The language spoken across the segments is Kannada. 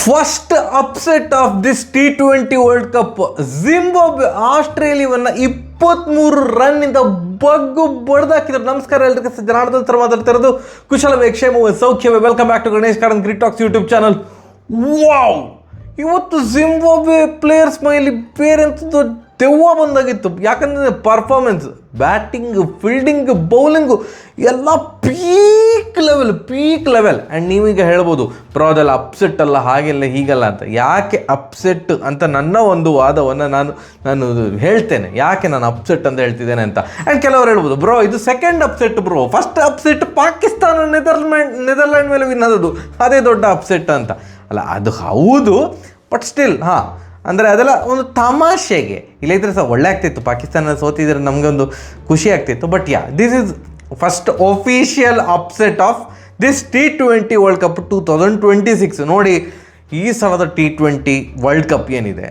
First upset of this T20 world cup. Zimbabwe ಆಸ್ಟ್ರೇಲಿಯಾವನ್ನ 23 ರನ್ನಿಂದ ಬಗ್ಗು ಬಡ್ದಾಕಿದ್ರು. ನಮಸ್ಕಾರ ಎಲ್ರಿಗೂ, ಜನಾರ್ದನ್ ಸರ್ ಮಾತಾಡ್ತಿರೋದು. ಕುಶಲವೇ, ಕ್ಷೇಮವೇ, ಸೌಖ್ಯವೇ. Welcome back to Ganesh Karanth cricket talks YouTube channel. Wow, ಇವತ್ತು ಜಿಂಬಾಬ್ವೆ ಪ್ಲೇಯರ್ಸ್ ಮೈಲಿ ಬೇರೆ ಅಂತದ್ದು ದೆವ್ವ ಬಂದಾಗಿತ್ತು. ಯಾಕಂದರೆ ಪರ್ಫಾರ್ಮೆನ್ಸ್, ಬ್ಯಾಟಿಂಗ್, ಫೀಲ್ಡಿಂಗ್, ಬೌಲಿಂಗು ಎಲ್ಲ ಪೀಕ್ ಲೆವೆಲ್. ಆ್ಯಂಡ್ ನೀವೀಗ ಹೇಳ್ಬೋದು, ಬ್ರೋ ಅದೆಲ್ಲ ಅಪ್ಸೆಟ್ ಅಲ್ಲ, ಹಾಗೆಲ್ಲ ಹೀಗಲ್ಲ ಅಂತ. ಯಾಕೆ ಅಪ್ಸೆಟ್ ಅಂತ ನನ್ನ ಒಂದು ವಾದವನ್ನು ನಾನು ಹೇಳ್ತೇನೆ, ಯಾಕೆ ನಾನು ಅಪ್ಸೆಟ್ ಅಂತ ಹೇಳ್ತಿದ್ದೇನೆ ಅಂತ. ಆ್ಯಂಡ್ ಕೆಲವರು ಹೇಳ್ಬೋದು, ಬ್ರೋ ಇದು second upset bro, first upset Pakistan Netherland ಮೇಲೆ ವಿನ್ ಆದದ್ದು, ಅದೇ ದೊಡ್ಡ ಅಪ್ಸೆಟ್ ಅಂತ. ಅಲ್ಲ, ಅದು ಹೌದು, ಬಟ್ ಸ್ಟಿಲ್ ಅಂದರೆ ಅದೆಲ್ಲ ಒಂದು ತಮಾಷೆಗೆ. ಇಲ್ಲದಿದ್ರೆ ಸಹ ಒಳ್ಳೆ ಆಗ್ತಿತ್ತು, ಪಾಕಿಸ್ತಾನ ಸೋತಿದ್ರೆ ನಮಗೆ ಒಂದು ಖುಷಿ ಆಗ್ತಿತ್ತು. But this is first official upset of this T20 world cup 2026. ನೋಡಿ, ಈ ಸಲದ T20 ವರ್ಲ್ಡ್ ಕಪ್ ಏನಿದೆ,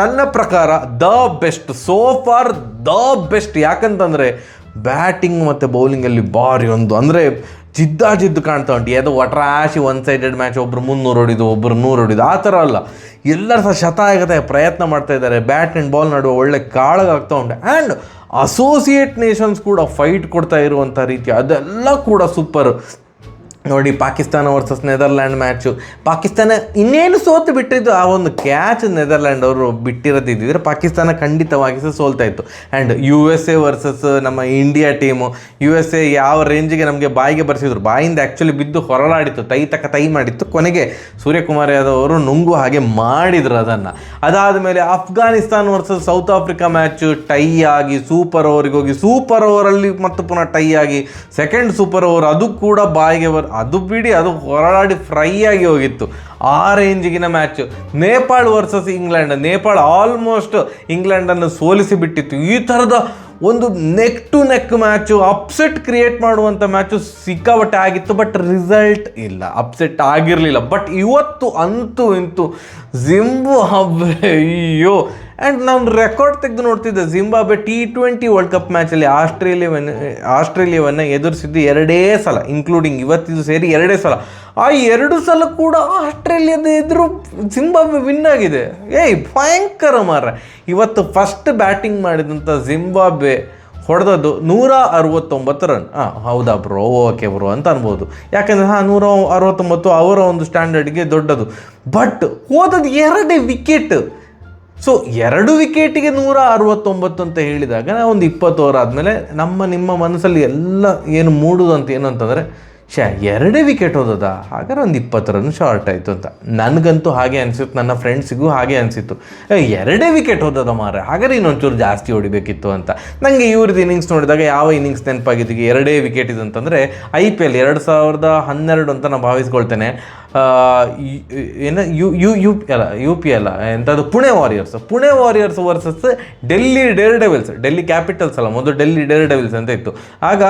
ನನ್ನ ಪ್ರಕಾರ the best, so for the best. ಯಾಕಂತಂದರೆ ಬ್ಯಾಟಿಂಗ್ ಮತ್ತು ಬೌಲಿಂಗಲ್ಲಿ ಭಾರಿ ಒಂದು ಅಂದರೆ ಜಿದ್ದು ಕಾಣ್ತಾ ಉಂಟು. ಅದು ಒಟ್ರಾಶಿ ಒನ್ ಸೈಡೆಡ್ ಮ್ಯಾಚ್, ಒಬ್ಬರು 300 ಹೊಡಿದು, ಒಬ್ಬರು 100 ಹೊಡಿದು, ಆ ಥರ ಅಲ್ಲ. ಎಲ್ಲರೂ ಸಹ ಶತಾಯಗತಾಯ ಪ್ರಯತ್ನ ಮಾಡ್ತಾ ಇದ್ದಾರೆ. ಬ್ಯಾಟ್ ಆ್ಯಂಡ್ ಬಾಲ್ ನಡುವೆ ಒಳ್ಳೆ ಕಾಳಗಾಗ್ತಾ ಉಂಟು. ಆ್ಯಂಡ್ ಅಸೋಸಿಯೇಟ್ ನೇಷನ್ಸ್ ಕೂಡ ಫೈಟ್ ಕೊಡ್ತಾ ಇರುವಂಥ ರೀತಿ ಅದೆಲ್ಲ ಕೂಡ ಸೂಪರ್. ನೋಡಿ, Pakistan versus Netherland match, Pakistan ಇನ್ನೇನು ಸೋತು ಬಿಟ್ಟಿದ್ದು, ಆ ಒಂದು ಕ್ಯಾಚ್ ನೆದರ್ಲ್ಯಾಂಡ್ ಅವರು ಬಿಟ್ಟಿರೋದಿದ್ದರೆ ಪಾಕಿಸ್ತಾನ ಖಂಡಿತವಾಗಿ ಸಹ ಸೋಲ್ತಾ ಇತ್ತು. ಆ್ಯಂಡ್ USA ವರ್ಸಸ್ ನಮ್ಮ ಇಂಡಿಯಾ ಟೀಮು, USA ಯಾವ ರೇಂಜಿಗೆ ನಮಗೆ ಬಾಯಿಗೆ ಬರ್ಸಿದ್ರು, ಬಾಯಿಂದ ಆ್ಯಕ್ಚುಲಿ ಬಿದ್ದು ಹೊರಳಾಡಿತ್ತು, ತೈ ಮಾಡಿತ್ತು. ಕೊನೆಗೆ ಸೂರ್ಯಕುಮಾರ್ ಯಾದವ್ ಅವರು ನುಂಗು ಹಾಗೆ ಮಾಡಿದ್ರು ಅದನ್ನು. ಅದಾದ ಮೇಲೆ Afghanistan versus south Africa match tie ಆಗಿ ಸೂಪರ್ ಓವರಿಗೆ ಹೋಗಿ, ಸೂಪರ್ ಓವರಲ್ಲಿ ಮತ್ತು ಪುನಃ ಟೈ ಆಗಿ ಸೆಕೆಂಡ್ ಸೂಪರ್ ಓವರ್ ಅದು ಕೂಡ ಬಾಯಿಗೆ ಅದು ಬಿಡಿ, ಅದು ಹೊರಳಾಡಿ ಫ್ರೈ ಆಗಿ ಹೋಗಿತ್ತು. ಆ ರೇಂಜಿಗಿನ match. Nepal versus England, Nepal almost ಇಂಗ್ಲೆಂಡನ್ನು ಸೋಲಿಸಿ ಬಿಟ್ಟಿತ್ತು. ಈ ಥರದ ಒಂದು neck to neck match, upset create ಮಾಡುವಂಥ ಮ್ಯಾಚು ಸಿಕ್ಕಾಪಟ್ಟೆ ಆಗಿತ್ತು. ಬಟ್ ರಿಸಲ್ಟ್ ಇಲ್ಲ, ಅಪ್ಸೆಟ್ ಆಗಿರಲಿಲ್ಲ. ಬಟ್ ಇವತ್ತು ಅಂತೂ ಇಂತೂ ಜಿಂಬಾಬ್ವೆ, ಅಯ್ಯೋ. ಆ್ಯಂಡ್ ನಾನು ರೆಕಾರ್ಡ್ ತೆಗೆದು ನೋಡ್ತಿದ್ದೆ, ಜಿಂಬಾಬ್ವೆ T20 ವರ್ಲ್ಡ್ ಕಪ್ ಮ್ಯಾಚಲ್ಲಿ ಆಸ್ಟ್ರೇಲಿಯಾವನ್ನು ಎದುರಿಸಿದ್ದು 2 ಸಲ, ಇನ್ಕ್ಲೂಡಿಂಗ್ ಇವತ್ತಿದು ಸೇರಿ 2 ಸಲ. ಆ 2 ಸಲ ಕೂಡ ಆಸ್ಟ್ರೇಲಿಯಾದ ಎದುರು ಜಿಂಬಾಬ್ವೆ ವಿನ್ ಆಗಿದೆ. ಭಯಂಕರ ಮಾರ. ಇವತ್ತು ಫಸ್ಟ್ ಬ್ಯಾಟಿಂಗ್ ಮಾಡಿದಂಥ ಜಿಂಬಾಬ್ವೆ ಹೊಡೆದದ್ದು 169 ರನ್. ಹೌದಾ ಬ್ರೋ, ಓಕೆ ಬ್ರೋ ಅಂತ ಅನ್ಬೋದು. ಯಾಕಂದರೆ 169 ಅವರ ಒಂದು ಸ್ಟ್ಯಾಂಡರ್ಡ್ಗೆ ದೊಡ್ಡದು. ಬಟ್ ಹೋದದ್ದು 2 ವಿಕೆಟ್. ಸೊ 2 ವಿಕೆಟಿಗೆ 169 ಅಂತ ಹೇಳಿದಾಗ, ಒಂದು 20 ಓವರ್ ಆದಮೇಲೆ ನಿಮ್ಮ ಮನಸ್ಸಲ್ಲಿ ಎಲ್ಲ ಏನು ಮೂಡುದು ಅಂತ ಏನು ಅಂತಂದರೆ, 2 ವಿಕೆಟ್ ಹೋದದ, ಹಾಗಾದ್ರೆ ಒಂದು 20 ರನ್ ಶಾರ್ಟ್ ಆಯಿತು ಅಂತ. ನನಗಂತೂ ಹಾಗೆ ಅನಿಸಿತ್ತು, ನನ್ನ ಫ್ರೆಂಡ್ಸಿಗೂ ಹಾಗೆ ಅನಿಸಿತ್ತು. 2 ವಿಕೆಟ್ ಹೋದದ ಮಾರೆ, ಹಾಗಾದ್ರೆ ಇನ್ನೊಂಚೂರು ಜಾಸ್ತಿ ಹೊಡಿಬೇಕಿತ್ತು ಅಂತ. ನನಗೆ ಇವ್ರದ್ದು ಇನ್ನಿಂಗ್ಸ್ ನೋಡಿದಾಗ ಯಾವ ಇನ್ನಿಂಗ್ಸ್ ನೆನಪಾಗಿದ್ದು, 2 ವಿಕೆಟ್ ಇದು ಅಂತಂದರೆ IPL 2012 ಅಂತ ನಾನು ಭಾವಿಸ್ಕೊಳ್ತೇನೆ. UP ಎಂಥದ್ದು Pune warriors versus Delhi capitals ಅಲ್ಲ, ಮೊದಲು ಡೆಲ್ಲಿ ಡೇರ್ ಡೆವಿಲ್ಸ್ ಅಂತ ಇತ್ತು. ಆಗ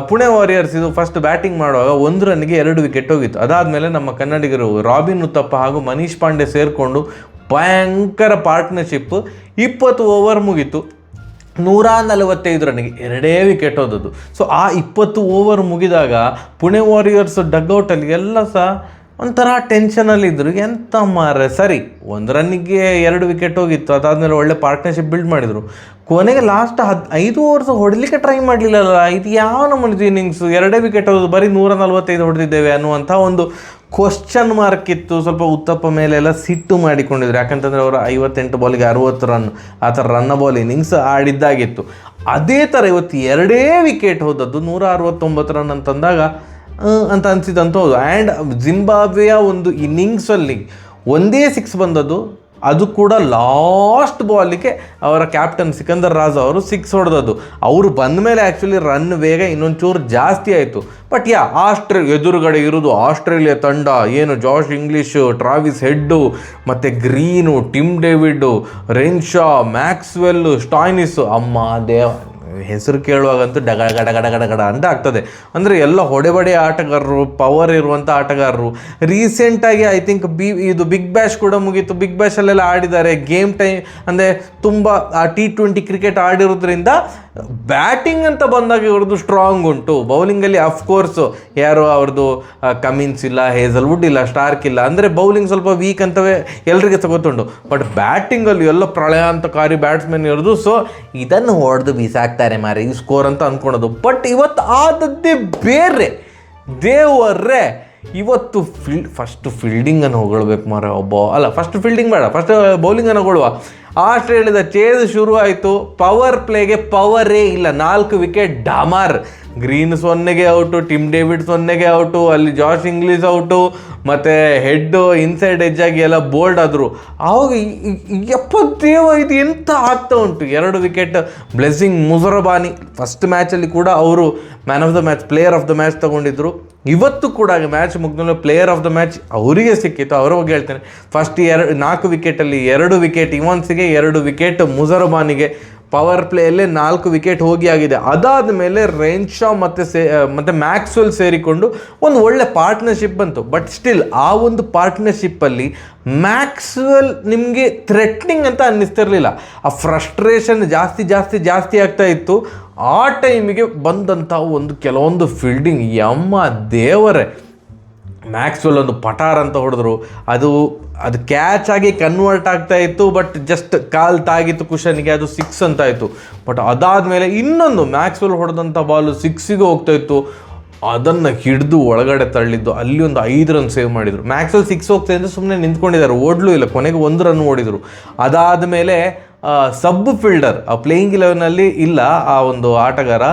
ಪುಣೆ ವಾರಿಯರ್ಸ್ ಇದು ಫಸ್ಟ್ ಬ್ಯಾಟಿಂಗ್ ಮಾಡುವಾಗ 1 ರನ್ಗೆ 2 ವಿಕೆಟ್ ಹೋಗಿತ್ತು. ಅದಾದಮೇಲೆ ನಮ್ಮ ಕನ್ನಡಿಗರು ರಾಬಿನ್ ಉತ್ತಪ್ಪ ಹಾಗೂ ಮನೀಶ್ ಪಾಂಡೆ ಸೇರಿಕೊಂಡು ಭಯಂಕರ ಪಾರ್ಟ್ನರ್ಶಿಪ್, 20 ಓವರ್ ಮುಗೀತು, 145 ರನ್ನಿಗೆ 2 ವಿಕೆಟ್ ಹೋದದ್ದು. ಸೊ ಆ 20 ಓವರ್ ಮುಗಿದಾಗ ಪುಣೆ ವಾರಿಯರ್ಸ್ ಡಗ್ಔಟಲ್ಲಿ ಎಲ್ಲ ಸಹ ಒಂಥರ ಟೆನ್ಷನಲ್ಲಿದ್ದರು. ಎಂತ ಮಾರೆ, ಸರಿ 1 ರನ್ನಿಗೆ 2 ವಿಕೆಟ್ ಹೋಗಿತ್ತು, ಅದಾದಮೇಲೆ ಒಳ್ಳೆ ಪಾರ್ಟ್ನರ್ಶಿಪ್ ಬಿಲ್ಡ್ ಮಾಡಿದರು. ಕೊನೆಗೆ ಲಾಸ್ಟ್ 5 ಓವರ್ಸ್ ಹೊಡಲಿಕ್ಕೆ ಟ್ರೈ ಮಾಡಲಿಲ್ಲಲ್ಲ, ಇದು ಯಾವ ನಮ್ಮದು ಇನ್ನಿಂಗ್ಸ್, 2 ವಿಕೆಟ್ ಹೋಗೋದು, ಬರೀ 145 ಹೊಡೆದಿದ್ದೇವೆ ಅನ್ನುವಂಥ ಒಂದು ಕ್ವಶ್ಚನ್ ಮಾರ್ಕ್ ಇತ್ತು. ಸ್ವಲ್ಪ ಉತ್ತಪ್ಪ ಮೇಲೆಲ್ಲ ಸಿಟ್ಟು ಮಾಡಿಕೊಂಡಿದ್ರು. ಯಾಕಂತಂದರೆ ಅವರು 58 ಬಾಲಿಗೆ 60 ರನ್, ಆ ಥರ ರನ್ನ ಬಾಲ್ ಇನ್ನಿಂಗ್ಸ್ ಆಡಿದ್ದಾಗಿತ್ತು. ಅದೇ ಥರ ಇವತ್ತು 2 ವಿಕೆಟ್ ಹೋದದ್ದು, 169 ರನ್ ಅಂತಂದಾಗ ಅಂತ ಅನಿಸಿದಂತ ಹೌದು. ಆ್ಯಂಡ್ ಜಿಂಬಾಬ್ವೆಯ ಒಂದು ಇನ್ನಿಂಗ್ಸಲ್ಲಿ ಒಂದೇ 6 ಬಂದದ್ದು, ಅದು ಕೂಡ ಲಾಸ್ಟ್ ಬಾಲಿಗೆ ಅವರ ಕ್ಯಾಪ್ಟನ್ ಸಿಕಂದರ್ ರಾಜಾ ಅವರು 6 ಹೊಡೆದದ್ದು. ಅವರು ಬಂದ ಮೇಲೆ ಆ್ಯಕ್ಚುಲಿ ರನ್ ವೇಗ ಇನ್ನೊಂಚೂರು ಜಾಸ್ತಿ ಆಯಿತು. ಬಟ್ ಎದುರುಗಡೆ ಇರೋದು ಆಸ್ಟ್ರೇಲಿಯಾ ತಂಡ, ಏನು ಜಾಶ್ ಇಂಗ್ಲಿಷು, ಟ್ರಾವಿಸ್ ಹೆಡ್ಡು, ಮತ್ತು ಗ್ರೀನು, ಟಿಮ್ ಡೇವಿಡ್ಡು, ರೆನ್ಶಾ, ಮ್ಯಾಕ್ಸ್ವೆಲ್ಲು, ಸ್ಟಾಯ್ನಿಸ್ಸು, ಅಮ್ಮ ದೇವ, ಹೆಸರು ಕೇಳುವಾಗಂತೂ ಗಡ ಅಂತ ಆಗ್ತದೆ. ಅಂದರೆ ಎಲ್ಲ ಹೊಡೆಬಡೆ ಆಟಗಾರರು, ಪವರ್ ಇರುವಂಥ ಆಟಗಾರರು. ರೀಸೆಂಟಾಗಿ ಐ ಥಿಂಕ್ ಇದು ಬಿಗ್ ಬ್ಯಾಶ್ ಕೂಡ ಮುಗೀತು. ಬಿಗ್ ಬ್ಯಾಶಲ್ಲೆಲ್ಲ ಆಡಿದ್ದಾರೆ. ಗೇಮ್ ಟೈಮ್ ಅಂದರೆ ತುಂಬ T20 ಕ್ರಿಕೆಟ್ ಆಡಿರೋದ್ರಿಂದ ಬ್ಯಾಟಿಂಗ್ ಅಂತ ಬಂದಾಗ ಇವ್ರದ್ದು ಸ್ಟ್ರಾಂಗ್ ಉಂಟು. ಬೌಲಿಂಗಲ್ಲಿ ಅಫ್ಕೋರ್ಸು ಯಾರು ಅವ್ರದ್ದು ಕಮಿನ್ಸ್ ಇಲ್ಲ, ಹೇಸಲ್ವುಡ್ ಇಲ್ಲ, ಸ್ಟಾರ್ಕ್ ಇಲ್ಲ. ಅಂದರೆ ಬೌಲಿಂಗ್ ಸ್ವಲ್ಪ ವೀಕ್ ಅಂತವೇ ಎಲ್ರಿಗೆ ಗೊತ್ತುಂಟು. ಬಟ್ ಬ್ಯಾಟಿಂಗಲ್ಲಿ ಎಲ್ಲ ಪ್ರಳಯಾಂತಕಾರಿ ಬ್ಯಾಟ್ಸ್ಮನ್ ಇರೋದು. ಸೊ ಇದನ್ನು ಹೊಡೆದು ಬೀಸಾಕ್ತಾರೆ ಮಾರೆ ಈ ಸ್ಕೋರ್ ಅಂತ ಅಂದ್ಕೊಳೋದು. ಬಟ್ ಇವತ್ತು ಆದದ್ದೇ ಬೇರೆ. ದೇವರೇ, ಇವತ್ತು ಫಸ್ಟ್ ಫೀಲ್ಡಿಂಗನ್ನು ಹೊಗಳ್ಬೇಕು ಮಾರ. ಫಸ್ಟ್ ಫೀಲ್ಡಿಂಗ್ ಬೇಡ, ಫಸ್ಟ್ ಬೌಲಿಂಗನ್ನು ಹೊಗಳುವ. ಆಸ್ಟ್ರೇಲಿಯಾದ ಚೇಸ್ ಶುರು ಆಯಿತು. ಪವರ್ ಪ್ಲೇಗೆ ಪವರೇ ಇಲ್ಲ. 4 ವಿಕೆಟ್ ಡಮಾರ್. ಗ್ರೀನ್ 0ಗೆ ಔಟು, ಟಿಮ್ ಡೇವಿಡ್ 0ಗೆ ಔಟು, ಅಲ್ಲಿ ಜಾಶ್ ಇಂಗ್ಲಿಸ್ ಔಟು, ಮತ್ತು ಹೆಡ್ಡು ಇನ್ಸೈಡ್ ಎಜ್ಜಾಗಿ ಎಲ್ಲ ಬೋಲ್ಡ್ ಆದರು. ಆವಾಗ ಇದು ಎಂತ ಆಗ್ತಾ ಉಂಟು. 2 ವಿಕೆಟ್ ಬ್ಲೆಸ್ಸಿಂಗ್ ಮುಜರಬಾನಿ. ಫಸ್ಟ್ ಮ್ಯಾಚಲ್ಲಿ ಕೂಡ ಅವರು man of the match, player of the match ತಗೊಂಡಿದ್ರು. ಇವತ್ತು ಕೂಡ ಮ್ಯಾಚ್ ಮುಗಿದ್ಮೇಲೆ ಪ್ಲೇಯರ್ ಆಫ್ ದ ಮ್ಯಾಚ್ ಅವರಿಗೆ ಸಿಕ್ಕಿತ್ತು. ಅವರ ಬಗ್ಗೆ ಹೇಳ್ತೇನೆ. ಫಸ್ಟ್ 4 ವಿಕೆಟಲ್ಲಿ 2 ವಿಕೆಟ್ ಇವನ್ಸ್ಗೆ, 2 ವಿಕೆಟ್ ಮುಜರಬಾನಿಗೆ. ಪವರ್ ಪ್ಲೇಯಲ್ಲೇ 4 ವಿಕೆಟ್ ಹೋಗಿ ಆಗಿದೆ. ಅದಾದ ಮೇಲೆ ರೆನ್ಶಾ ಮತ್ತು ಮ್ಯಾಕ್ಸ್ವೆಲ್ ಸೇರಿಕೊಂಡು ಒಂದು ಒಳ್ಳೆ ಪಾರ್ಟ್ನರ್ಶಿಪ್ ಬಂತು. ಬಟ್ ಸ್ಟಿಲ್ ಆ ಒಂದು ಪಾರ್ಟ್ನರ್ಶಿಪ್ಪಲ್ಲಿ ಮ್ಯಾಕ್ಸ್ವೆಲ್ ನಿಮಗೆ ಥ್ರೆಟ್ನಿಂಗ್ ಅಂತ ಅನ್ನಿಸ್ತಿರಲಿಲ್ಲ. ಆ ಫ್ರಸ್ಟ್ರೇಷನ್ ಜಾಸ್ತಿ ಆಗ್ತಾ ಇತ್ತು. ಆ ಟೈಮಿಗೆ ಬಂದಂಥ ಕೆಲವೊಂದು ಫೀಲ್ಡಿಂಗ್ ದೇವರೇ. ಮ್ಯಾಕ್ಸ್ವೆಲ್ ಒಂದು ಪಟಾರ್ ಅಂತ ಹೊಡೆದ್ರು. ಅದು ಕ್ಯಾಚ್ ಆಗಿ ಕನ್ವರ್ಟ್ ಆಗ್ತಾ ಇತ್ತು. ಬಟ್ ಜಸ್ಟ್ ಕಾಲ್ ತಾಗಿತ್ತು ಕುಷನ್ಗೆ, ಅದು 6 ಅಂತ ಆಯಿತು. ಬಟ್ ಅದಾದಮೇಲೆ ಇನ್ನೊಂದು ಮ್ಯಾಕ್ಸ್ವೆಲ್ ಹೊಡೆದಂಥ ಬಾಲು 6ಗೆ ಹೋಗ್ತಾ ಇತ್ತು. ಅದನ್ನು ಹಿಡಿದು ಒಳಗಡೆ ತಳ್ಳಿದ್ದು. ಅಲ್ಲಿ ಒಂದು 5 ರನ್ ಸೇವ್ ಮಾಡಿದರು. ಮ್ಯಾಕ್ಸ್ವೆಲ್ 6 ಹೋಗ್ತಾ ಇದ್ದು ಸುಮ್ಮನೆ ನಿಂತ್ಕೊಂಡಿದ್ದಾರೆ, ಓಡಲೂ ಇಲ್ಲ. ಕೊನೆಗೆ 1 ರನ್ ಓಡಿದರು. ಅದಾದಮೇಲೆ ಸಬ್ ಫೀಲ್ಡರ್ ಪ್ಲೇಯಿಂಗ್ 11ನಲ್ಲಿ ಇಲ್ಲ ಆ ಒಂದು ಆಟಗಾರ,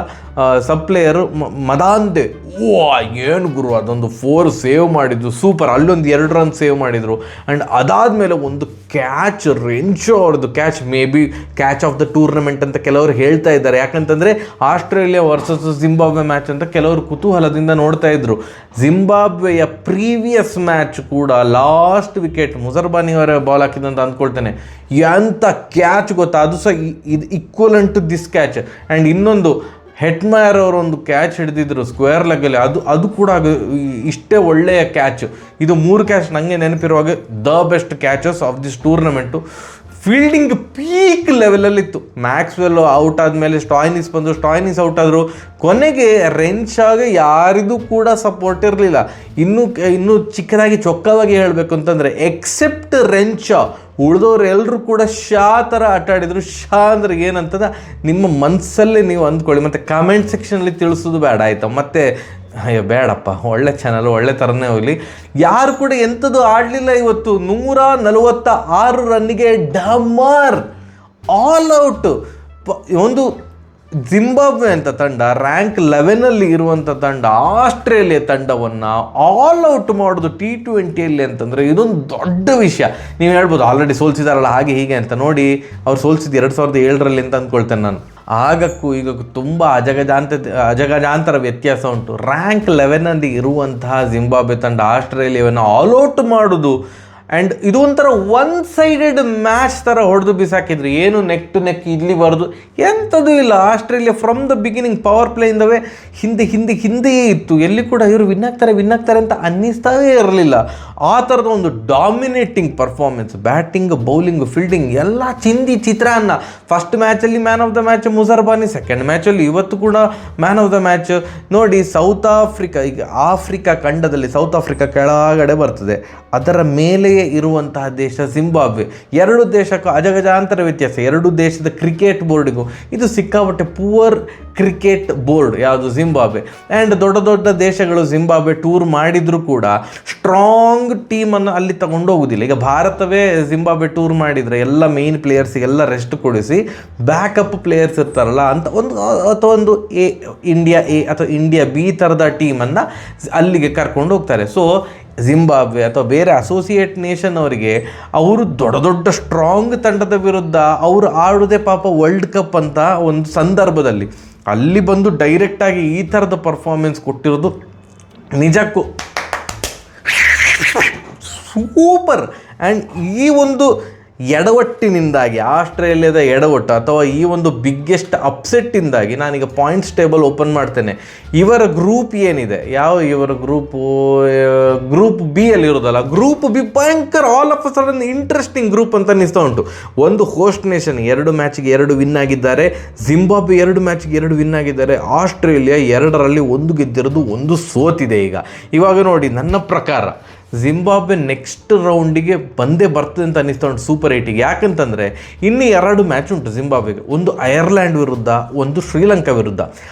ಸಬ್ ಪ್ಲೇಯರು ಮದಾಂದೆ. ಏನು ಗುರು, ಅದೊಂದು 4 ಸೇವ್ ಮಾಡಿದ್ದು ಸೂಪರ್. ಅಲ್ಲೊಂದು 2 ರನ್ ಸೇವ್ ಮಾಡಿದರು. ಆ್ಯಂಡ್ ಅದಾದಮೇಲೆ ಒಂದು ಕ್ಯಾಚ್, ರೆನ್ಶೋ ಅವ್ರದ್ದು catch, may be catch of the tournament ಅಂತ ಕೆಲವರು ಹೇಳ್ತಾ ಇದ್ದಾರೆ. ಯಾಕಂತಂದರೆ ಆಸ್ಟ್ರೇಲಿಯಾ ವರ್ಸಸ್ ಜಿಂಬಾಬ್ವೆ ಮ್ಯಾಚ್ ಅಂತ ಕೆಲವರು ಕುತೂಹಲದಿಂದ ನೋಡ್ತಾ ಇದ್ರು. ಜಿಂಬಾಬ್ವೆಯ ಪ್ರೀವಿಯಸ್ ಮ್ಯಾಚ್ ಕೂಡ ಲಾಸ್ಟ್ ವಿಕೆಟ್ ಮುಜರ್ಬಾನಿ ಅವರ ಬಾಲ್ ಹಾಕಿದಂತ ಅಂದ್ಕೊಳ್ತೇನೆ. ಎಂಥ ಕ್ಯಾಚ್ ಗೊತ್ತಾ, ಅದು ಸಹ ಇದು equivalent to this catch. And ಇನ್ನೊಂದು ಹೆಟ್ಮಯರ್ ಅವರೊಂದು ಕ್ಯಾಚ್ ಹಿಡಿದಿದ್ರು ಸ್ಕ್ವೇರ್ ಲೆಗ್ಗಲ್ಲಿ. ಅದು ಕೂಡ ಇಷ್ಟೇ ಒಳ್ಳೆಯ ಕ್ಯಾಚ್. ಇದು 3 ಕ್ಯಾಚ್ ನನಗೆ ನೆನಪಿರುವಾಗ the best catches of this tournament. Fielding peak ಲೆವೆಲಲ್ಲಿತ್ತು. ಮ್ಯಾಕ್ಸ್ವೆಲ್ ಔಟ್ ಆದಮೇಲೆ ಸ್ಟಾಯ್ನಿಸ್ ಬಂದರು, ಸ್ಟಾಯ್ನಿಸ್ ಔಟ್ ಆದರು. ಕೊನೆಗೆ ರೆನ್ಶಾಗೆ ಯಾರಿಗೂ ಕೂಡ ಸಪೋರ್ಟ್ ಇರಲಿಲ್ಲ. ಇನ್ನೂ ಚಿಕ್ಕದಾಗಿ ಚೊಕ್ಕವಾಗಿ ಹೇಳಬೇಕು ಅಂತಂದರೆ, ಎಕ್ಸೆಪ್ಟ್ ರೆನ್ಶಾ ಉಳಿದವ್ರು ಎಲ್ಲರೂ ಕೂಡ ಶಾ ಥರ ಆಟ ಆಡಿದರು. ಶಾ ಅಂದರೆ ಏನಂತದ ನಿಮ್ಮ ಮನಸ್ಸಲ್ಲೇ ನೀವು ಅಂದ್ಕೊಳ್ಳಿ. ಮತ್ತು ಕಮೆಂಟ್ ಸೆಕ್ಷನಲ್ಲಿ ತಿಳಿಸೋದು ಬೇಡ ಆಯಿತಾ. ಮತ್ತು ಅಯ್ಯೋ ಬೇಡಪ್ಪ, ಒಳ್ಳೆ ಚಾನಲ್, ಒಳ್ಳೆ ಥರನೇ ಹೋಗಲಿ. ಯಾರು ಕೂಡ ಎಂಥದ್ದು ಆಡಲಿಲ್ಲ ಇವತ್ತು. 146 ರನ್ನಿಗೆ ಡಮಾರ್ ಆಲ್ ಔಟ್. ಒಂದು ಜಿಂಬಾಬ್ವೆ ಅಂತ ತಂಡ, ರ್ಯಾಂಕ್ 11ಲ್ಲಿ ಇರುವಂಥ ತಂಡ, ಆಸ್ಟ್ರೇಲಿಯಾ ತಂಡವನ್ನು ಆಲ್ ಔಟ್ ಮಾಡೋದು T20ಯಲ್ಲಿ ಅಂತಂದರೆ ಇದೊಂದು ದೊಡ್ಡ ವಿಷಯ. ನೀವು ಹೇಳ್ಬೋದು ಆಲ್ರೆಡಿ ಸೋಲ್ಸಿದಾರಲ್ಲ ಹಾಗೆ ಹೀಗೆ ಅಂತ. ನೋಡಿ, ಅವ್ರು ಸೋಲ್ಸಿದ್ದು 2007ರಲ್ಲಿ ಅಂತ ಅಂದ್ಕೊಳ್ತೇನೆ ನಾನು. ಆಗಕ್ಕೂ ಈಗಕ್ಕೂ ತುಂಬ ಅಜಗಜಾಂತರ ವ್ಯತ್ಯಾಸ ಉಂಟು. ರ್ಯಾಂಕ್ 11ಲ್ಲಿ ಇರುವಂತಹ ಜಿಂಬಾಬ್ವೆ ತಂಡ ಆಸ್ಟ್ರೇಲಿಯಾವನ್ನು ಆಲ್ ಔಟ್ ಮಾಡೋದು. ಆ್ಯಂಡ್ ಇದು ಒಂಥರ 1 ಸೈಡೆಡ್ ಮ್ಯಾಚ್ ಥರ ಹೊಡೆದು ಬಿಸಾಕಿದ್ರು. ಏನು ನೆಕ್ ಟು ನೆಕ್ ಇಲ್ಲಿ ಬರೋದು ಎಂಥದ್ದು ಇಲ್ಲ. Australia from the beginning power ಪ್ಲೇಯಿಂದವೇ ಹಿಂದೆಯೇ ಇತ್ತು. ಎಲ್ಲಿ ಕೂಡ ಇವರು ವಿನ್ ಆಗ್ತಾರೆ ಅಂತ ಅನ್ನಿಸ್ತಾವೇ ಇರಲಿಲ್ಲ. ಆ ಥರದ ಒಂದು dominating performance, batting, bowling, fielding ಎಲ್ಲ ಚಿತ್ರಾನ್ನ. ಫಸ್ಟ್ ಮ್ಯಾಚಲ್ಲಿ man of the match Muzarabani, second ಮ್ಯಾಚಲ್ಲಿ ಇವತ್ತು ಕೂಡ ಮ್ಯಾನ್ ಆಫ್ ದ ಮ್ಯಾಚ್. ನೋಡಿ, ಸೌತ್ ಆಫ್ರಿಕಾ, ಈಗ ಆಫ್ರಿಕಾ ಖಂಡದಲ್ಲಿ ಸೌತ್ ಆಫ್ರಿಕಾ ಕೆಳಗಡೆ ಬರ್ತದೆ, ಅದರ ಮೇಲೆಯೇ ಇರುವಂತಹ ದೇಶ ಜಿಂಬಾಬ್ವೆ. 2 ದೇಶಕ್ಕೂ ಅಜಗಜಾಂತರ ವ್ಯತ್ಯಾಸ. 2 ದೇಶದ ಕ್ರಿಕೆಟ್ ಬೋರ್ಡಿಗೂ ಇದು ಸಿಕ್ಕಾಪಟ್ಟೆ ಪುವರ್ ಕ್ರಿಕೆಟ್ ಬೋರ್ಡ್ ಯಾವುದು ಜಿಂಬಾಬ್ವೆ. ಆ್ಯಂಡ್ ದೊಡ್ಡ ದೇಶಗಳು ಜಿಂಬಾಬ್ವೆ ಟೂರ್ ಮಾಡಿದರೂ ಕೂಡ ಸ್ಟ್ರಾಂಗ್ ಟೀಮನ್ನು ಅಲ್ಲಿ ತಗೊಂಡು ಹೋಗೋದಿಲ್ಲ. ಈಗ ಭಾರತವೇ ಜಿಂಬಾಬ್ವೆ ಟೂರ್ ಮಾಡಿದರೆ ಎಲ್ಲ ಮೇನ್ ಪ್ಲೇಯರ್ಸಿಗೆಲ್ಲ ರೆಸ್ಟ್ ಕೊಡಿಸಿ ಬ್ಯಾಕಪ್ ಪ್ಲೇಯರ್ಸ್ ಇರ್ತಾರಲ್ಲ ಅಂತ ಒಂದು ಇಂಡಿಯಾ ಎ ಅಥವಾ ಇಂಡಿಯಾ ಬಿ ಥರದ ಟೀಮನ್ನು ಅಲ್ಲಿಗೆ ಕರ್ಕೊಂಡು ಹೋಗ್ತಾರೆ. ಸೊ ಜಿಂಬಾಬ್ವೆ ಅಥವಾ ಬೇರೆ ಅಸೋಸಿಯೇಟ್ ನೇಷನ್ ಅವರಿಗೆ ಅವರು ದೊಡ್ಡ ಸ್ಟ್ರಾಂಗ್ ತಂಡದ ವಿರುದ್ಧ ಅವರು ಆಡೋದೇ ಪಾಪ ವರ್ಲ್ಡ್ ಕಪ್ ಅಂತ ಒಂದು ಸಂದರ್ಭದಲ್ಲಿ ಅಲ್ಲಿ ಬಂದು ಡೈರೆಕ್ಟಾಗಿ ಈ ಥರದ ಪರ್ಫಾರ್ಮೆನ್ಸ್ ಕೊಟ್ಟಿರೋದು ನಿಜಕ್ಕೂ ಸೂಪರ್. ಆ್ಯಂಡ್ ಈ ಒಂದು ಎಡವಟ್ಟಿನಿಂದಾಗಿ, ಆಸ್ಟ್ರೇಲಿಯಾದ ಎಡವಟ್ಟು ಅಥವಾ ಈ ಒಂದು ಬಿಗ್ಗೆಸ್ಟ್ ಅಪ್ಸೆಟ್ಟಿಂದಾಗಿ ನಾನೀಗ ಪಾಯಿಂಟ್ಸ್ ಟೇಬಲ್ ಓಪನ್ ಮಾಡ್ತೇನೆ. ಇವರ ಗ್ರೂಪ್ ಏನಿದೆ, ಇವರ ಗ್ರೂಪ್ ಬಿ ಅಲ್ಲಿ ಇರೋದಲ್ಲ, ಗ್ರೂಪ್ ಬಿ ಭಯಂಕರ all of a sudden interesting group ಅಂತ ಅನ್ನಿಸ್ತಾ ಉಂಟು. ಒಂದು ಹೋಸ್ಟ್ ನೇಷನ್ 2 ಮ್ಯಾಚ್ಗೆ 2 ವಿನ್ ಆಗಿದ್ದಾರೆ, ಜಿಂಬಾಬ್ವೆ 2 ಮ್ಯಾಚ್ಗೆ 2 ವಿನ್ ಆಗಿದ್ದಾರೆ, ಆಸ್ಟ್ರೇಲಿಯಾ 2ರಲ್ಲಿ 1 ಗೆದ್ದಿರೋದು 1 ಸೋತಿದೆ. ಇವಾಗ ನೋಡಿ, ನನ್ನ ಪ್ರಕಾರ ಜಿಂಬಾಬ್ವೆ ನೆಕ್ಸ್ಟ್ ರೌಂಡಿಗೆ ಬಂದೇ ಬರ್ತದೆ ಅಂತ ಅನ್ನಿಸ್ತಾ ಉಂಟು ಸೂಪರ್ 8ಗೆ. ಯಾಕಂತಂದರೆ ಇನ್ನೂ 2 ಮ್ಯಾಚ್ ಉಂಟು ಜಿಂಬಾಬ್ವೆಗೆ, ಒಂದು ಐರ್ಲ್ಯಾಂಡ್ ವಿರುದ್ಧ, ಒಂದು ಶ್ರೀಲಂಕಾ ವಿರುದ್ಧ.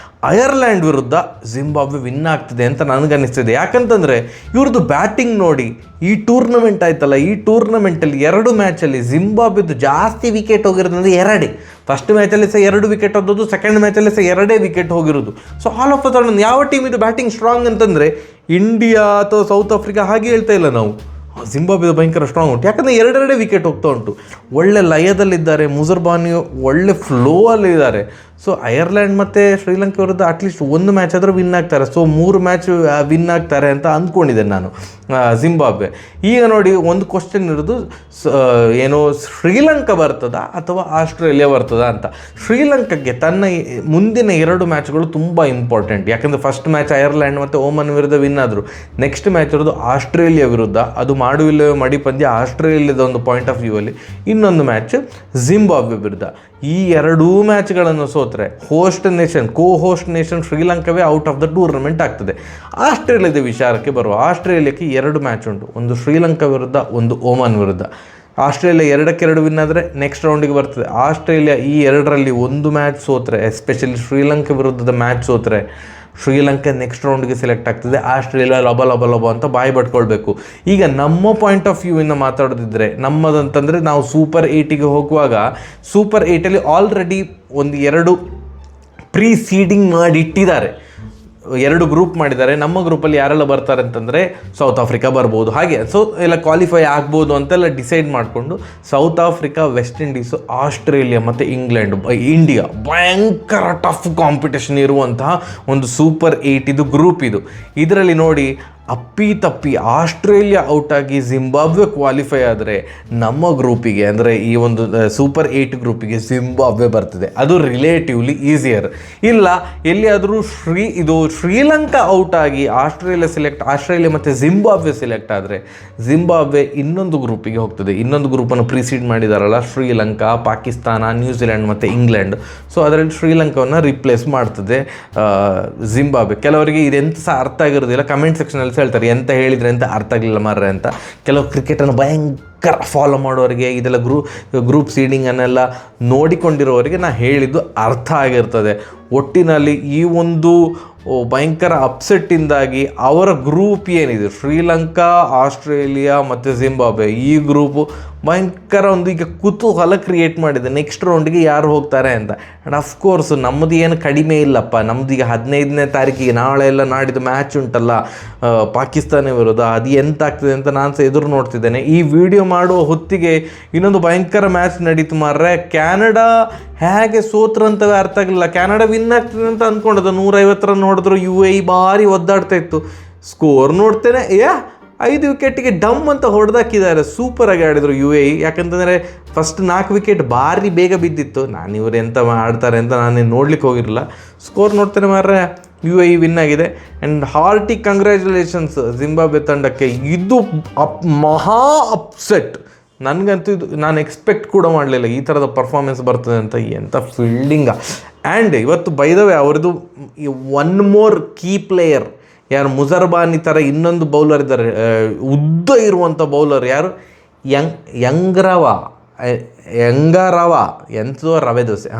ಐರ್ಲ್ಯಾಂಡ್ ವಿರುದ್ಧ ಜಿಂಬಾಬ್ವೆ ವಿನ್ ಆಗ್ತದೆ ಅಂತ ನನಗನ್ನಿಸ್ತಿದೆ. ಯಾಕಂತಂದರೆ ಇವ್ರದ್ದು ಬ್ಯಾಟಿಂಗ್ ನೋಡಿ, ಈ ಟೂರ್ನಮೆಂಟ್ ಆಯ್ತಲ್ಲ, ಈ ಟೂರ್ನಮೆಂಟಲ್ಲಿ 2 ಮ್ಯಾಚಲ್ಲಿ ಜಿಂಬಾಬ್ವೆದು ಜಾಸ್ತಿ ವಿಕೆಟ್ ಹೋಗಿರೋದಂದ್ರೆ 2. ಫಸ್ಟ್ ಮ್ಯಾಚಲ್ಲಿ ಸಹ 2 ವಿಕೆಟ್ ಹೋಗೋದು, ಸೆಕೆಂಡ್ ಮ್ಯಾಚಲ್ಲಿ ಸಹ 2 ವಿಕೆಟ್ ಹೋಗಿರೋದು. So all of a sudden ಯಾವ ಟೀಮ್ ಇದು ಬ್ಯಾಟಿಂಗ್ ಸ್ಟ್ರಾಂಗ್ ಅಂತಂದರೆ ಇಂಡಿಯಾ ಅಥವಾ ಸೌತ್ ಆಫ್ರಿಕಾ ಹಾಗೆ ಹೇಳ್ತಾ ಇಲ್ಲ ನಾವು, ಜಿಂಬಾಬ್ವೆ ಭಯಂಕರ ಸ್ಟ್ರಾಂಗ್ ಉಂಟು. ಯಾಕಂದರೆ 2 ವಿಕೆಟ್ ಹೋಗ್ತಾ ಉಂಟು, ಒಳ್ಳೆ ಲಯದಲ್ಲಿದ್ದಾರೆ, ಮುಜರ್ಬಾನಿ ಒಳ್ಳೆ ಫ್ಲೋ ಅಲ್ಲಿದ್ದಾರೆ. ಸೊ ಐರ್ಲ್ಯಾಂಡ್ ಮತ್ತು ಶ್ರೀಲಂಕಾ ವಿರುದ್ಧ ಅಟ್ಲೀಸ್ಟ್ 1 ಮ್ಯಾಚ್ ಆದರೂ ವಿನ್ ಆಗ್ತಾರೆ. ಸೊ 3 ಮ್ಯಾಚ್ ವಿನ್ ಆಗ್ತಾರೆ ಅಂತ ಅಂದ್ಕೊಂಡಿದ್ದೆ ನಾನು ಜಿಂಬಾಬ್ವೆ. ಈಗ ನೋಡಿ, ಒಂದು ಕ್ವಶನ್ ಇರೋದು, ಏನೋ ಶ್ರೀಲಂಕಾ ಬರ್ತದಾ ಅಥವಾ ಆಸ್ಟ್ರೇಲಿಯಾ ಬರ್ತದಾ ಅಂತ. ಶ್ರೀಲಂಕಾಗೆ ತನ್ನ ಮುಂದಿನ 2 ಮ್ಯಾಚ್ಗಳು ತುಂಬ ಇಂಪಾರ್ಟೆಂಟ್. ಯಾಕಂದರೆ ಫಸ್ಟ್ ಮ್ಯಾಚ್ ಐರ್ಲ್ಯಾಂಡ್ ಮತ್ತು ಓಮನ್ ವಿರುದ್ಧ ವಿನ್ ಆದರು, ನೆಕ್ಸ್ಟ್ ಮ್ಯಾಚ್ ಇರೋದು ಆಸ್ಟ್ರೇಲಿಯಾ ವಿರುದ್ಧ. ಅದು ಮಾಡುವಿಲ್ಲವೇ ಮಡಿ ಪಂದ್ಯ, ಆಸ್ಟ್ರೇಲಿಯಾದ ಒಂದು ಪಾಯಿಂಟ್ ಆಫ್ ವ್ಯೂ ಅಲ್ಲಿ. ಇನ್ನೊಂದು ಮ್ಯಾಚ್ ಜಿಂಬಾಬ್ವೆ ವಿರುದ್ಧ. ಈ 2 ಮ್ಯಾಚ್ಗಳನ್ನು ಸೋತ್ರೆ ಕೋ ಹೋಸ್ಟ್ ನೇಷನ್ ಶ್ರೀಲಂಕಾವೇ ಔಟ್ ಆಫ್ ದ ಟೂರ್ನಮೆಂಟ್ ಆಗ್ತದೆ. ಆಸ್ಟ್ರೇಲಿಯಾದ ವಿಚಾರಕ್ಕೆ ಬರುವ, ಆಸ್ಟ್ರೇಲಿಯಾಕ್ಕೆ 2 ಮ್ಯಾಚ್ ಉಂಟು, ಒಂದು ಶ್ರೀಲಂಕಾ ವಿರುದ್ಧ, ಒಂದು ಓಮನ್ ವಿರುದ್ಧ. ಆಸ್ಟ್ರೇಲಿಯಾ 2ಕ್ಕೆ2 ವಿನ್ ಆದರೆ ನೆಕ್ಸ್ಟ್ ರೌಂಡಿಗೆ ಬರ್ತದೆ. ಆಸ್ಟ್ರೇಲಿಯಾ ಈ 2ರಲ್ಲಿ 1 ಮ್ಯಾಚ್ ಸೋತ್ರೆ, ಎಸ್ಪೆಷಲಿ ಶ್ರೀಲಂಕಾ ವಿರುದ್ಧದ ಮ್ಯಾಚ್ ಸೋತ್ರೆ, ಶ್ರೀಲಂಕಾ ನೆಕ್ಸ್ಟ್ ರೌಂಡ್ಗೆ ಸೆಲೆಕ್ಟ್ ಆಗ್ತದೆ. ಆಸ್ಟ್ರೇಲಿಯಾ ಲಬ ಅಂತ ಬಾಯಿ ಬಟ್ಕೊಳ್ಬೇಕು. ಈಗ ನಮ್ಮ ಪಾಯಿಂಟ್ ಆಫ್ ವ್ಯೂವಿಂದ ಮಾತಾಡೋದಿದ್ರೆ, ನಮ್ಮದಂತಂದರೆ ನಾವು ಸೂಪರ್ 8ಗೆ ಹೋಗುವಾಗ ಸೂಪರ್ 8ಅಲ್ಲಿ ಆಲ್ರೆಡಿ 2 ಪ್ರೀ ಸೀಡಿಂಗ್ ಮಾಡಿಟ್ಟಿದ್ದಾರೆ, 2 ಗ್ರೂಪ್ ಮಾಡಿದ್ದಾರೆ. ನಮ್ಮ ಗ್ರೂಪಲ್ಲಿ ಯಾರೆಲ್ಲ ಬರ್ತಾರೆ ಅಂತಂದರೆ ಸೌತ್ ಆಫ್ರಿಕಾ ಬರ್ಬೋದು, ಹಾಗೆ ಸೊ ಎಲ್ಲ ಕ್ವಾಲಿಫೈ ಆಗ್ಬೋದು ಅಂತೆಲ್ಲ ಡಿಸೈಡ್ ಮಾಡಿಕೊಂಡು South Africa, West Indies, Australia ಮತ್ತು ಇಂಡಿಯಾ ಭಯಂಕರ ಟಫ್ ಕಾಂಪಿಟೇಷನ್ ಇರುವಂತಹ ಒಂದು ಸೂಪರ್ 8 ಗ್ರೂಪ್ ಇದು. ಇದರಲ್ಲಿ ನೋಡಿ, ಅಪ್ಪಿತಪ್ಪಿ ಆಸ್ಟ್ರೇಲಿಯಾ ಔಟಾಗಿ ಜಿಂಬಾಬ್ವೆ ಕ್ವಾಲಿಫೈ ಆದರೆ ನಮ್ಮ ಗ್ರೂಪಿಗೆ, ಅಂದರೆ ಈ ಒಂದು ಸೂಪರ್ 8 ಗ್ರೂಪಿಗೆ ಜಿಂಬಾಬ್ವೆ ಬರ್ತದೆ. ಅದು ರಿಲೇಟಿವ್ಲಿ ಈಸಿಯರ್. ಇಲ್ಲ ಎಲ್ಲಿಯಾದರೂ ಶ್ರೀಲಂಕಾ ಔಟಾಗಿ ಆಸ್ಟ್ರೇಲಿಯಾ ಮತ್ತು ಜಿಂಬಾಬ್ವೆ ಸೆಲೆಕ್ಟ್ ಆದರೆ ಜಿಂಬಾಬ್ವೆ ಇನ್ನೊಂದು ಗ್ರೂಪಿಗೆ ಹೋಗ್ತದೆ. ಇನ್ನೊಂದು ಗ್ರೂಪನ್ನು ಪ್ರಿಸೀಡ್ ಮಾಡಿದಾರಲ್ಲ, ಶ್ರೀಲಂಕಾ, ಪಾಕಿಸ್ತಾನ, ನ್ಯೂಜಿಲೆಂಡ್ ಮತ್ತು ಇಂಗ್ಲೆಂಡ್. ಸೊ ಅದರಲ್ಲಿ ಶ್ರೀಲಂಕಾವನ್ನು ರಿಪ್ಲೇಸ್ ಮಾಡ್ತದೆ ಜಿಂಬಾಬ್ವೆ. ಕೆಲವರಿಗೆ ಇದೆಂತ ಸಹ ಅರ್ಥ ಆಗಿರೋದಿಲ್ಲ, ಕಮೆಂಟ್ ಸೆಕ್ಷನಲ್ಲಿ ಹೇಳ್ತಾರೆ ಎಂತ ಹೇಳಿದರೆ ಅಂತ ಅರ್ಥ ಆಗಲಿಲ್ಲ ಮಾರ್ರೆ ಅಂತ. ಕೆಲವು ಕ್ರಿಕೆಟನ್ನು ಭಯಂಕರ ಫಾಲೋ ಮಾಡೋರಿಗೆ, ಇದೆಲ್ಲ ಗ್ರೂಪ್ ಸೀಡಿಂಗನ್ನೆಲ್ಲ ನೋಡಿಕೊಂಡಿರೋರಿಗೆ ನಾ ಹೇಳಿದ್ದು ಅರ್ಥ ಆಗಿರ್ತದೆ. ಒಟ್ಟಿನಲ್ಲಿ ಈ ಒಂದು ಭಯಂಕರ ಅಪ್ಸೆಟ್ಟಿಂದಾಗಿ ಅವರ ಗ್ರೂಪ್ ಏನಿದೆ, ಶ್ರೀಲಂಕಾ, ಆಸ್ಟ್ರೇಲಿಯಾ ಮತ್ತು ಜಿಂಬಾಬ್ವೆ, ಈ ಗ್ರೂಪು ಭಯಂಕರ ಒಂದು ಈಗ ಕುತೂಹಲ ಕ್ರಿಯೇಟ್ ಮಾಡಿದೆ ನೆಕ್ಸ್ಟ್ ರೌಂಡಿಗೆ ಯಾರು ಹೋಗ್ತಾರೆ ಅಂತ. ಆ್ಯಂಡ್ ಅಫ್ಕೋರ್ಸ್ ನಮ್ಮದು ಏನು ಕಡಿಮೆ ಇಲ್ಲಪ್ಪ, ನಮ್ಮದು ಈಗ 15ನೇ ತಾರೀಕಿಗೆ ನಾಳೆ ಎಲ್ಲ ನಾಡಿದ್ದು ಮ್ಯಾಚ್ ಉಂಟಲ್ಲ ಪಾಕಿಸ್ತಾನ ವಿರುದ್ಧ, ಅದು ಎಂತ ಆಗ್ತದೆ ಅಂತ ನಾನು ಸಹ ಎದುರು ನೋಡ್ತಿದ್ದೇನೆ. ಈ ವಿಡಿಯೋ ಮಾಡುವ ಹೊತ್ತಿಗೆ ಇನ್ನೊಂದು ಭಯಂಕರ ಮ್ಯಾಚ್ ನಡೀತು ಮಾರ್ರೆ. ಕ್ಯಾನಡಾ ಹೇಗೆ ಸೋತ್ರಂತವೇ ಅರ್ಥ ಆಗಲಿಲ್ಲ. ಕ್ಯಾನಡಾ ವಿನ್ ಆಗ್ತದೆ ಅಂತ ಅಂದ್ಕೊಂಡದ್ದು, 150 ರನ್ ಹೊಡೆದ್ರು. UAE ಭಾರಿ ಒದ್ದಾಡ್ತಾ ಇತ್ತು. ಸ್ಕೋರ್ ನೋಡ್ತೇನೆ 5 ವಿಕೆಟಿಗೆ ಡಮ್ ಅಂತ ಹೊಡೆದಾಕಿದ್ದಾರೆ. ಸೂಪರಾಗಿ ಆಡಿದರು UAE. ಯಾಕಂತಂದರೆ ಫಸ್ಟ್ 4 ವಿಕೆಟ್ ಭಾರಿ ಬೇಗ ಬಿದ್ದಿತ್ತು. ನಾನು ಇವರು ಎಂತ ಆಡ್ತಾರೆ ಅಂತ ನಾನೇನು ನೋಡ್ಲಿಕ್ಕೆ ಹೋಗಿರಲಿಲ್ಲ. ಸ್ಕೋರ್ ನೋಡ್ತೇನೆ ಮಾರ್ರೆ, UAE ವಿನ್ ಆಗಿದೆ. ಆ್ಯಂಡ್ ಹಾರ್ಟಿ ಕಂಗ್ರ್ಯಾಚುಲೇಷನ್ಸ್ ಜಿಂಬಾಬ್ವೆ ತಂಡಕ್ಕೆ. ಇದು ಮಹಾ ಅಪ್ಸೆಟ್. ನನಗಂತೂ ಇದು ನಾನು ಎಕ್ಸ್ಪೆಕ್ಟ್ ಕೂಡ ಮಾಡಲಿಲ್ಲ ಈ ಥರದ ಪರ್ಫಾರ್ಮೆನ್ಸ್ ಬರ್ತದೆ ಅಂತ. ಎಂಥ ಫೀಲ್ಡಿಂಗ. ಆ್ಯಂಡ್ ಇವತ್ತು ಬೈದವೆ ಅವ್ರದ್ದು 1 ಮೋರ್ ಕೀ ಪ್ಲೇಯರ್ ಯಾರು, ಮುಜರ್ಬಾನಿ ಥರ ಇನ್ನೊಂದು ಬೌಲರ್ ಇದ್ದಾರೆ, ಉದ್ದ ಇರುವಂಥ ಬೌಲರ್. ಯಾರು? ಯಂಗರವ ಎಂಥೋ ರವೆ ದೋಸೆ,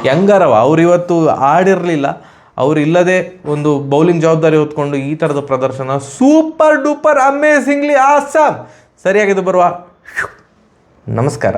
ಯಂಗರವ. ಅವ್ರು ಇವತ್ತು ಆಡಿರಲಿಲ್ಲ. ಅವರಿಲ್ಲದೆ ಒಂದು ಬೌಲಿಂಗ್ ಜವಾಬ್ದಾರಿ ಹೊತ್ಕೊಂಡು ಈ ಥರದ ಪ್ರದರ್ಶನ ಸೂಪರ್ ಡೂಪರ್ ಅಮೇಝಿಂಗ್ಲಿ ಆಸಮ್. ಸರಿಯಾಗಿದೆ ಬರುವ. ನಮಸ್ಕಾರ.